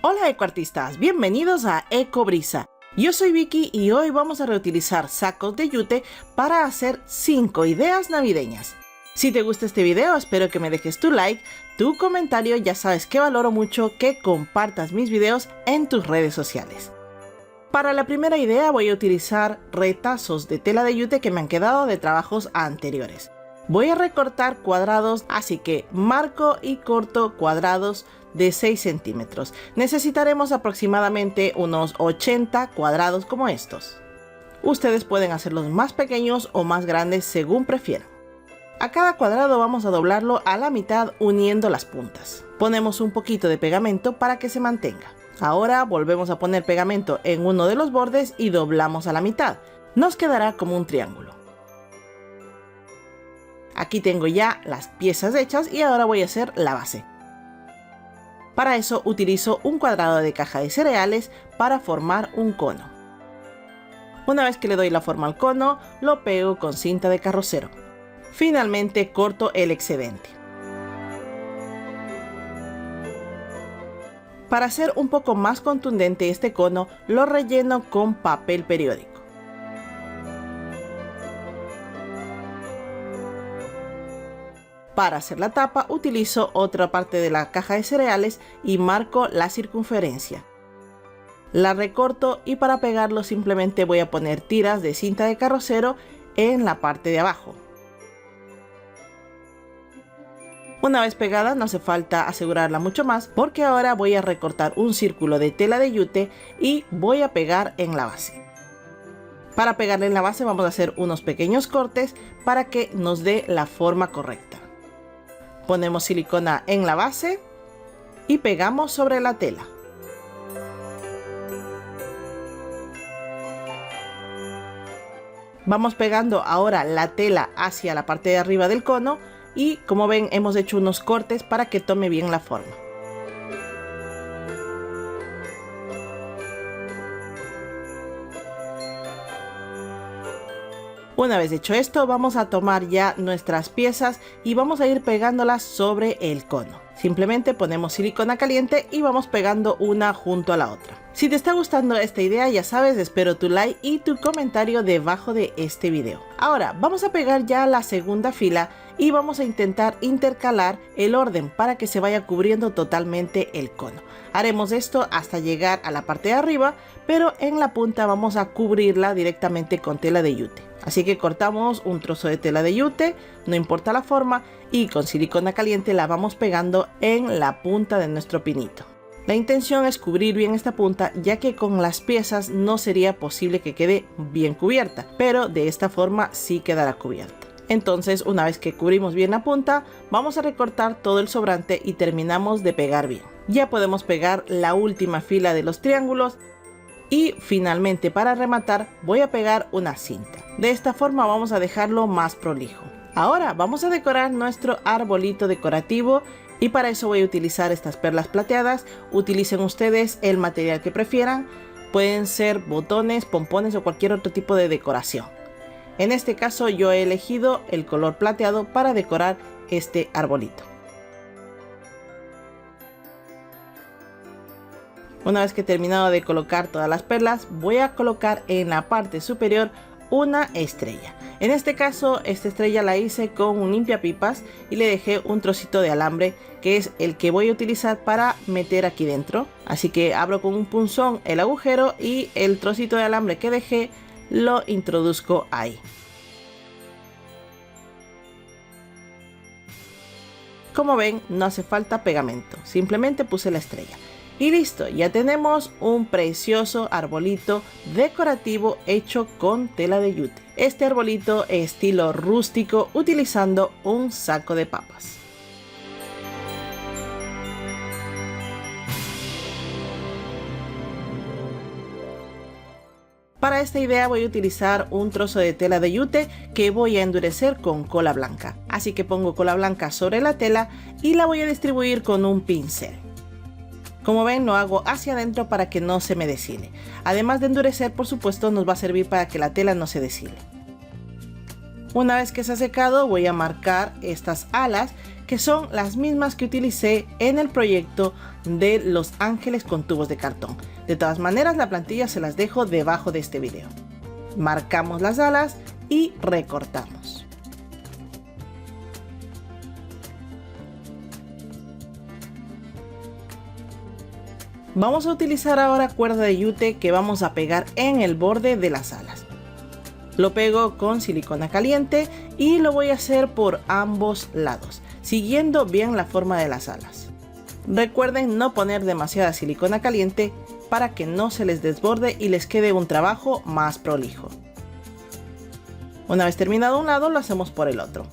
Hola ecoartistas, bienvenidos a Ecobrisa. Yo soy Vicky y hoy vamos a reutilizar sacos de yute para hacer 5 ideas navideñas. Si te gusta este video, espero que me dejes tu like, tu comentario, ya sabes que valoro mucho que compartas mis videos en tus redes sociales. Para la primera idea voy a utilizar retazos de tela de yute que me han quedado de trabajos anteriores. Voy a recortar cuadrados, así que marco y corto cuadrados de 6 centímetros. Necesitaremos aproximadamente unos 80 cuadrados como estos. Ustedes pueden hacerlos más pequeños o más grandes según prefieran. A cada cuadrado vamos a doblarlo a la mitad uniendo las puntas. Ponemos un poquito de pegamento para que se mantenga. Ahora volvemos a poner pegamento en uno de los bordes y doblamos a la mitad. Nos quedará como un triángulo. Aquí tengo ya las piezas hechas y ahora voy a hacer la base. Para eso utilizo un cuadrado de caja de cereales para formar un cono. Una vez que le doy la forma al cono, lo pego con cinta de carrocero. Finalmente corto el excedente. Para hacer un poco más contundente este cono, lo relleno con papel periódico. Para hacer la tapa utilizo otra parte de la caja de cereales y marco la circunferencia. La recorto y para pegarlo simplemente voy a poner tiras de cinta de carrocero en la parte de abajo. Una vez pegada no hace falta asegurarla mucho más porque ahora voy a recortar un círculo de tela de yute y voy a pegar en la base. Para pegarle en la base vamos a hacer unos pequeños cortes para que nos dé la forma correcta. Ponemos silicona en la base y pegamos sobre la tela. Vamos pegando ahora la tela hacia la parte de arriba del cono y como ven hemos hecho unos cortes para que tome bien la forma. Una vez hecho esto, vamos a tomar ya nuestras piezas y vamos a ir pegándolas sobre el cono. Simplemente ponemos silicona caliente y vamos pegando una junto a la otra. Si te está gustando esta idea, ya sabes, espero tu like y tu comentario debajo de este video. Ahora vamos a pegar ya la segunda fila y vamos a intentar intercalar el orden para que se vaya cubriendo totalmente el cono. Haremos esto hasta llegar a la parte de arriba, pero en la punta vamos a cubrirla directamente con tela de yute. Así que cortamos un trozo de tela de yute, no importa la forma, y con silicona caliente la vamos pegando en la punta de nuestro pinito. La intención es cubrir bien esta punta, ya que con las piezas no sería posible que quede bien cubierta, pero de esta forma sí quedará cubierta. Entonces, una vez que cubrimos bien la punta, vamos a recortar todo el sobrante y terminamos de pegar bien. Ya podemos pegar la última fila de los triángulos y finalmente para rematar voy a pegar una cinta. De esta forma vamos a dejarlo más prolijo. Ahora vamos a decorar nuestro arbolito decorativo y para eso voy a utilizar estas perlas plateadas. Utilicen ustedes el material que prefieran, pueden ser botones, pompones o cualquier otro tipo de decoración. En este caso yo he elegido el color plateado para decorar este arbolito. Una vez que he terminado de colocar todas las perlas, voy a colocar en la parte superior una estrella. En este caso, esta estrella la hice con un limpiapipas y le dejé un trocito de alambre que es el que voy a utilizar para meter aquí dentro. Así que abro con un punzón el agujero y el trocito de alambre que dejé lo introduzco ahí. Como ven, no hace falta pegamento, simplemente puse la estrella. Y listo, ya tenemos un precioso arbolito decorativo hecho con tela de yute. Este arbolito es estilo rústico utilizando un saco de papas. Para esta idea voy a utilizar un trozo de tela de yute que voy a endurecer con cola blanca. Así que pongo cola blanca sobre la tela y la voy a distribuir con un pincel. Como ven, lo hago hacia adentro para que no se me deshile. Además de endurecer, por supuesto, nos va a servir para que la tela no se deshile. Una vez que se ha secado, voy a marcar estas alas, que son las mismas que utilicé en el proyecto de los ángeles con tubos de cartón. De todas maneras, la plantilla se las dejo debajo de este video. Marcamos las alas y recortamos. Vamos a utilizar ahora cuerda de yute que vamos a pegar en el borde de las alas. Lo pego con silicona caliente y lo voy a hacer por ambos lados, siguiendo bien la forma de las alas. Recuerden no poner demasiada silicona caliente para que no se les desborde y les quede un trabajo más prolijo. Una vez terminado un lado, lo hacemos por el otro.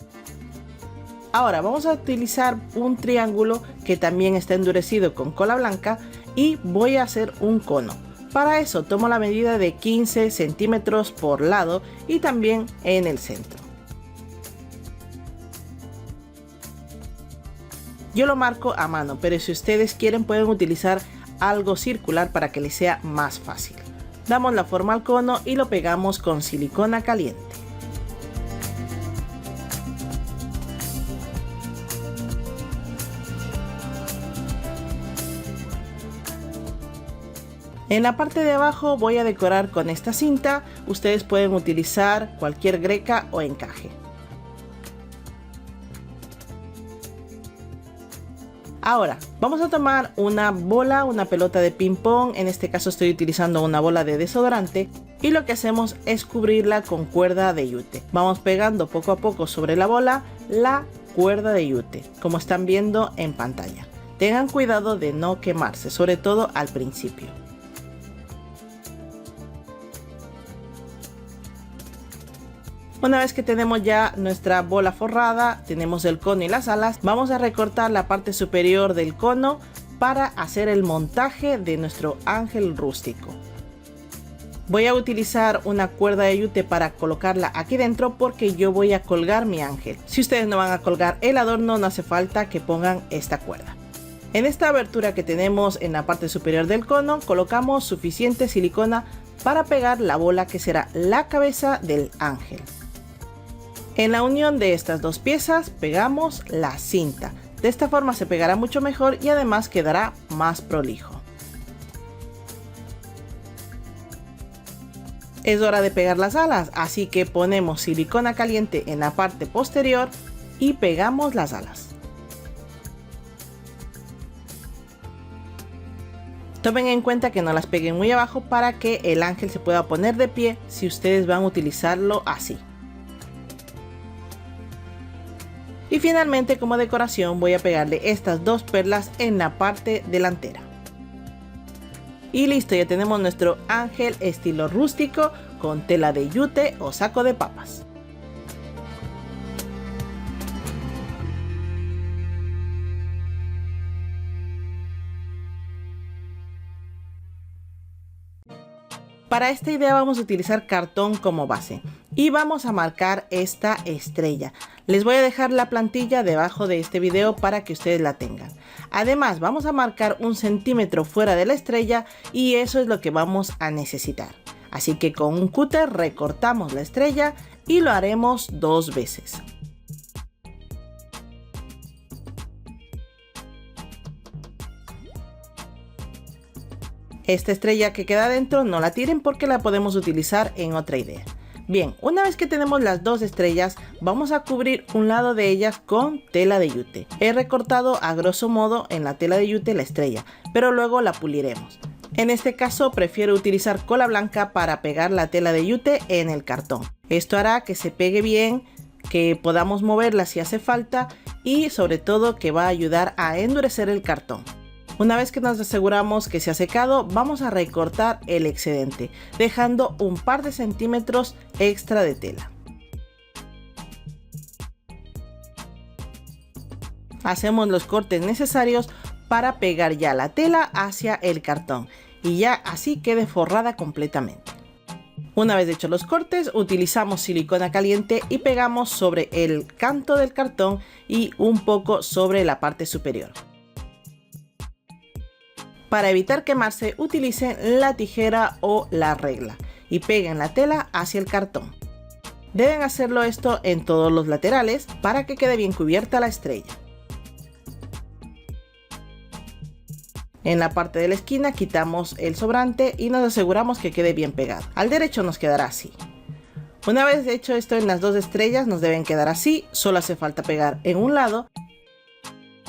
Ahora vamos a utilizar un triángulo que también está endurecido con cola blanca y voy a hacer un cono. Para eso tomo la medida de 15 centímetros por lado y también en el centro. Yo lo marco a mano, pero si ustedes quieren pueden utilizar algo circular para que les sea más fácil. Damos la forma al cono y lo pegamos con silicona caliente. En la parte de abajo voy a decorar con esta cinta. Ustedes pueden utilizar cualquier greca o encaje. Ahora vamos a tomar una bola, una pelota de ping pong, en este caso estoy utilizando una bola de desodorante, y lo que hacemos es cubrirla con cuerda de yute. Vamos pegando poco a poco sobre la bola la cuerda de yute, como están viendo en pantalla. Tengan cuidado de no quemarse, sobre todo al principio. Una vez que tenemos ya nuestra bola forrada, tenemos el cono y las alas, vamos a recortar la parte superior del cono para hacer el montaje de nuestro ángel rústico. Voy a utilizar una cuerda de yute para colocarla aquí dentro porque yo voy a colgar mi ángel. Si ustedes no van a colgar el adorno, no hace falta que pongan esta cuerda. En esta abertura que tenemos en la parte superior del cono, colocamos suficiente silicona para pegar la bola que será la cabeza del ángel. En la unión de estas dos piezas pegamos la cinta. De esta forma se pegará mucho mejor y además quedará más prolijo. Es hora de pegar las alas, así que ponemos silicona caliente en la parte posterior y pegamos las alas. Tomen en cuenta que no las peguen muy abajo para que el ángel se pueda poner de pie si ustedes van a utilizarlo así. Y finalmente, como decoración, voy a pegarle estas dos perlas en la parte delantera. Y listo, ya tenemos nuestro ángel estilo rústico con tela de yute o saco de papas. Para esta idea vamos a utilizar cartón como base y vamos a marcar esta estrella. Les voy a dejar la plantilla debajo de este video para que ustedes la tengan. Además vamos a marcar 1 centímetro fuera de la estrella y eso es lo que vamos a necesitar. Así que con un cúter recortamos la estrella y lo haremos 2 veces. Esta estrella que queda dentro no la tiren porque la podemos utilizar en otra idea. Bien, una vez que tenemos las dos estrellas, vamos a cubrir un lado de ellas con tela de yute. He recortado a grosso modo en la tela de yute la estrella, pero luego la puliremos. En este caso prefiero utilizar cola blanca para pegar la tela de yute en el cartón. Esto hará que se pegue bien, que podamos moverla si hace falta y sobre todo que va a ayudar a endurecer el cartón. Una vez que nos aseguramos que se ha secado, vamos a recortar el excedente, dejando un par de centímetros extra de tela. Hacemos los cortes necesarios para pegar ya la tela hacia el cartón y ya así quede forrada completamente. Una vez hechos los cortes, utilizamos silicona caliente y pegamos sobre el canto del cartón y un poco sobre la parte superior. Para evitar quemarse, utilicen la tijera o la regla y peguen la tela hacia el cartón. Deben hacerlo esto en todos los laterales para que quede bien cubierta la estrella. En la parte de la esquina quitamos el sobrante y nos aseguramos que quede bien pegado. Al derecho nos quedará así. Una vez hecho esto en las dos estrellas nos deben quedar así, solo hace falta pegar en un lado.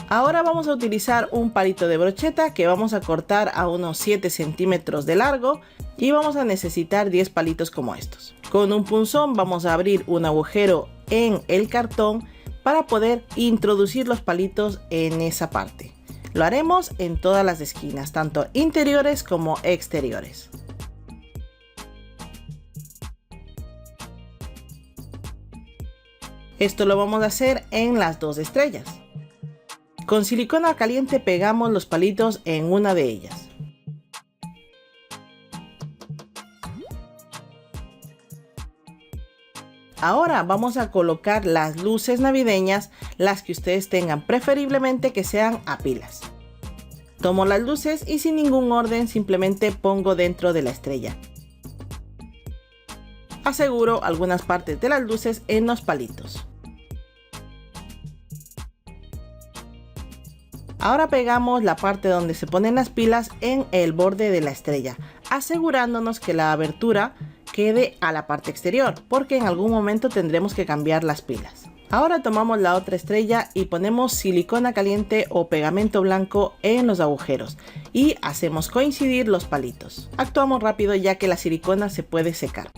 Ahora vamos a utilizar un palito de brocheta que vamos a cortar a unos 7 centímetros de largo y vamos a necesitar 10 palitos como estos. Con un punzón vamos a abrir un agujero en el cartón para poder introducir los palitos en esa parte. Lo haremos en todas las esquinas, tanto interiores como exteriores. Esto lo vamos a hacer en las dos estrellas. Con silicona caliente pegamos los palitos en una de ellas. Ahora vamos a colocar las luces navideñas, las que ustedes tengan, preferiblemente que sean a pilas. Tomo las luces y sin ningún orden simplemente pongo dentro de la estrella. Aseguro algunas partes de las luces en los palitos. Ahora pegamos la parte donde se ponen las pilas en el borde de la estrella, asegurándonos que la abertura quede a la parte exterior, porque en algún momento tendremos que cambiar las pilas. Ahora tomamos la otra estrella y ponemos silicona caliente o pegamento blanco en los agujeros y hacemos coincidir los palitos. Actuamos rápido ya que la silicona se puede secar.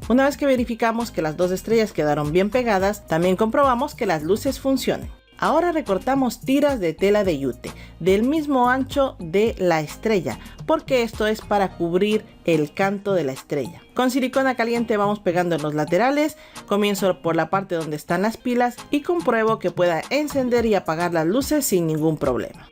Una vez que verificamos que las dos estrellas quedaron bien pegadas, también comprobamos que las luces funcionen. Ahora recortamos tiras de tela de yute del mismo ancho de la estrella, porque esto es para cubrir el canto de la estrella. Con silicona caliente vamos pegando en los laterales, comienzo por la parte donde están las pilas y compruebo que pueda encender y apagar las luces sin ningún problema.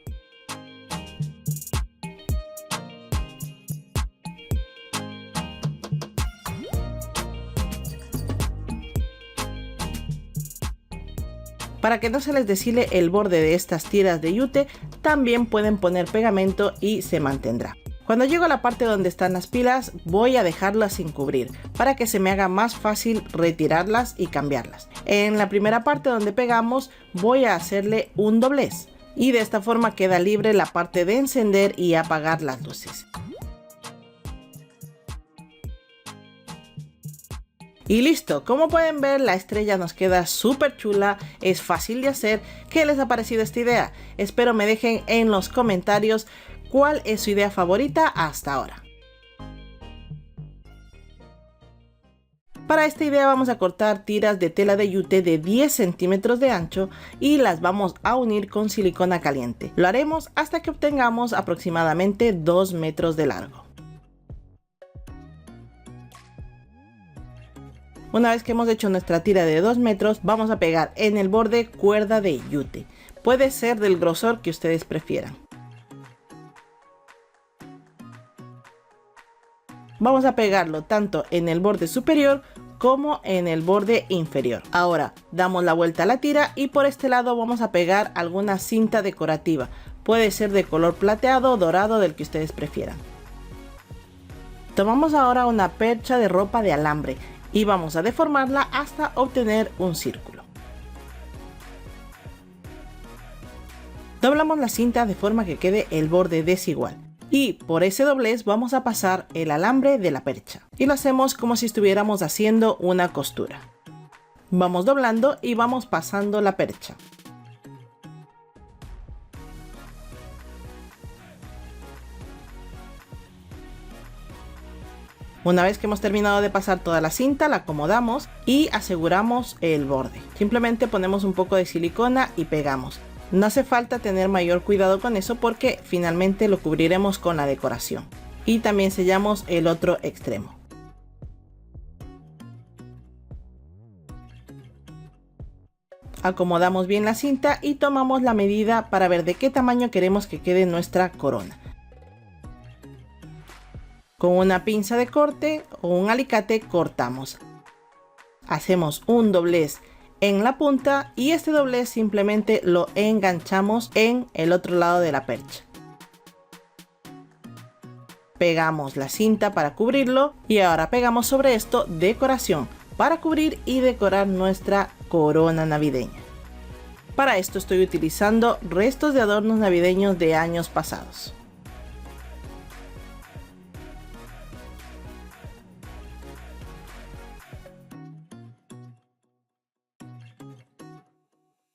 Para que no se les deshile el borde de estas tiras de yute, también pueden poner pegamento y se mantendrá. Cuando llego a la parte donde están las pilas, voy a dejarlas sin cubrir para que se me haga más fácil retirarlas y cambiarlas. En la primera parte donde pegamos voy a hacerle un doblez y de esta forma queda libre la parte de encender y apagar las luces. Y listo, como pueden ver la estrella nos queda súper chula, es fácil de hacer. ¿Qué les ha parecido esta idea? Espero me dejen en los comentarios cuál es su idea favorita hasta ahora. Para esta idea vamos a cortar tiras de tela de yute de 10 centímetros de ancho y las vamos a unir con silicona caliente. Lo haremos hasta que obtengamos aproximadamente 2 metros de largo. Una vez que hemos hecho nuestra tira de 2 metros, vamos a pegar en el borde cuerda de yute. Puede ser del grosor que ustedes prefieran. Vamos a pegarlo tanto en el borde superior como en el borde inferior. Ahora damos la vuelta a la tira y por este lado vamos a pegar alguna cinta decorativa. Puede ser de color plateado o dorado, del que ustedes prefieran. Tomamos ahora una percha de ropa de alambre y vamos a deformarla hasta obtener un círculo. Doblamos la cinta de forma que quede el borde desigual y por ese doblez vamos a pasar el alambre de la percha y lo hacemos como si estuviéramos haciendo una costura. Vamos doblando y vamos pasando la percha. Una vez que hemos terminado de pasar toda la cinta, la acomodamos y aseguramos el borde. Simplemente ponemos un poco de silicona y pegamos. No hace falta tener mayor cuidado con eso porque finalmente lo cubriremos con la decoración. Y también sellamos el otro extremo. Acomodamos bien la cinta y tomamos la medida para ver de qué tamaño queremos que quede nuestra corona. Con una pinza de corte o un alicate cortamos. Hacemos un doblez en la punta y este doblez simplemente lo enganchamos en el otro lado de la percha. Pegamos la cinta para cubrirlo y ahora pegamos sobre esto decoración para cubrir y decorar nuestra corona navideña. Para esto estoy utilizando restos de adornos navideños de años pasados.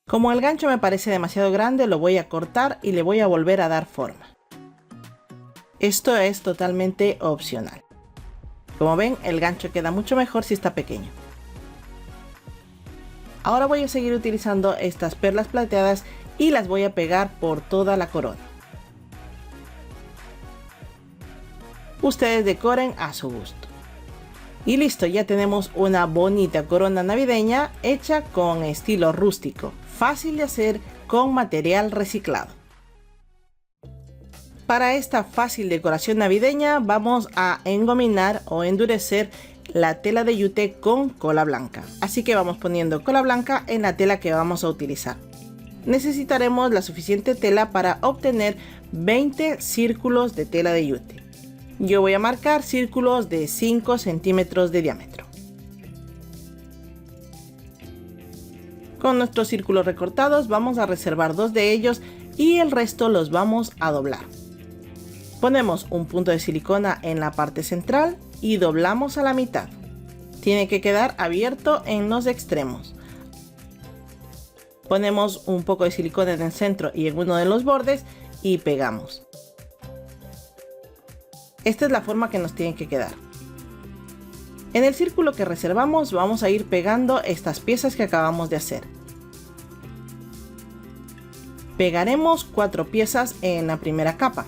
Como el gancho me parece demasiado grande, lo voy a cortar y le voy a volver a dar forma. Esto es totalmente opcional. Como ven, el gancho queda mucho mejor si está pequeño. Ahora voy a seguir utilizando estas perlas plateadas y las voy a pegar por toda la corona. Ustedes decoren a su gusto. Y listo, ya tenemos una bonita corona navideña hecha con estilo rústico, fácil de hacer con material reciclado. Para esta fácil decoración navideña vamos a engominar o endurecer la tela de yute con cola blanca. Así que vamos poniendo cola blanca en la tela que vamos a utilizar. Necesitaremos la suficiente tela para obtener 20 círculos de tela de yute. Yo voy a marcar círculos de 5 centímetros de diámetro. Con nuestros círculos recortados vamos a reservar 2 de ellos y el resto los vamos a doblar. Ponemos un punto de silicona en la parte central y doblamos a la mitad. Tiene que quedar abierto en los extremos. Ponemos un poco de silicona en el centro y en uno de los bordes y pegamos. Esta es la forma que nos tiene que quedar. En el círculo que reservamos vamos a ir pegando estas piezas que acabamos de hacer. Pegaremos 4 piezas en la primera capa.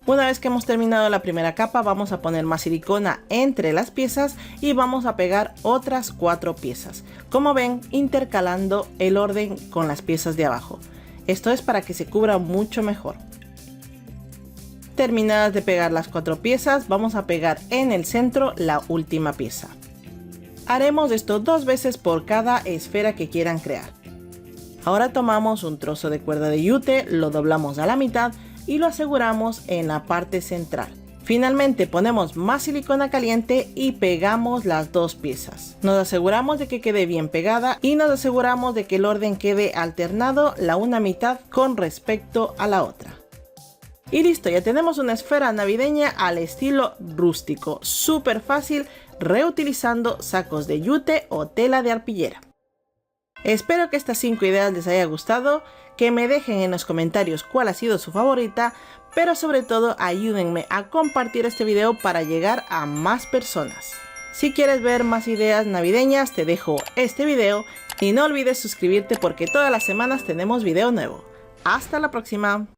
Una vez que hemos terminado la primera capa vamos a poner más silicona entre las piezas y vamos a pegar otras 4 piezas. Como ven, intercalando el orden con las piezas de abajo. Esto es para que se cubra mucho mejor. Terminadas de pegar las 4 piezas, vamos a pegar en el centro la última pieza. Haremos esto 2 veces por cada esfera que quieran crear. Ahora tomamos un trozo de cuerda de yute, lo doblamos a la mitad y lo aseguramos en la parte central. Finalmente ponemos más silicona caliente y pegamos las 2 piezas. Nos aseguramos de que quede bien pegada y nos aseguramos de que el orden quede alternado la una mitad con respecto a la otra. Y listo, ya tenemos una esfera navideña al estilo rústico, súper fácil, reutilizando sacos de yute o tela de arpillera. Espero que estas 5 ideas les haya gustado, que me dejen en los comentarios cuál ha sido su favorita, pero sobre todo ayúdenme a compartir este video para llegar a más personas. Si quieres ver más ideas navideñas te dejo este video y no olvides suscribirte porque todas las semanas tenemos video nuevo. ¡Hasta la próxima!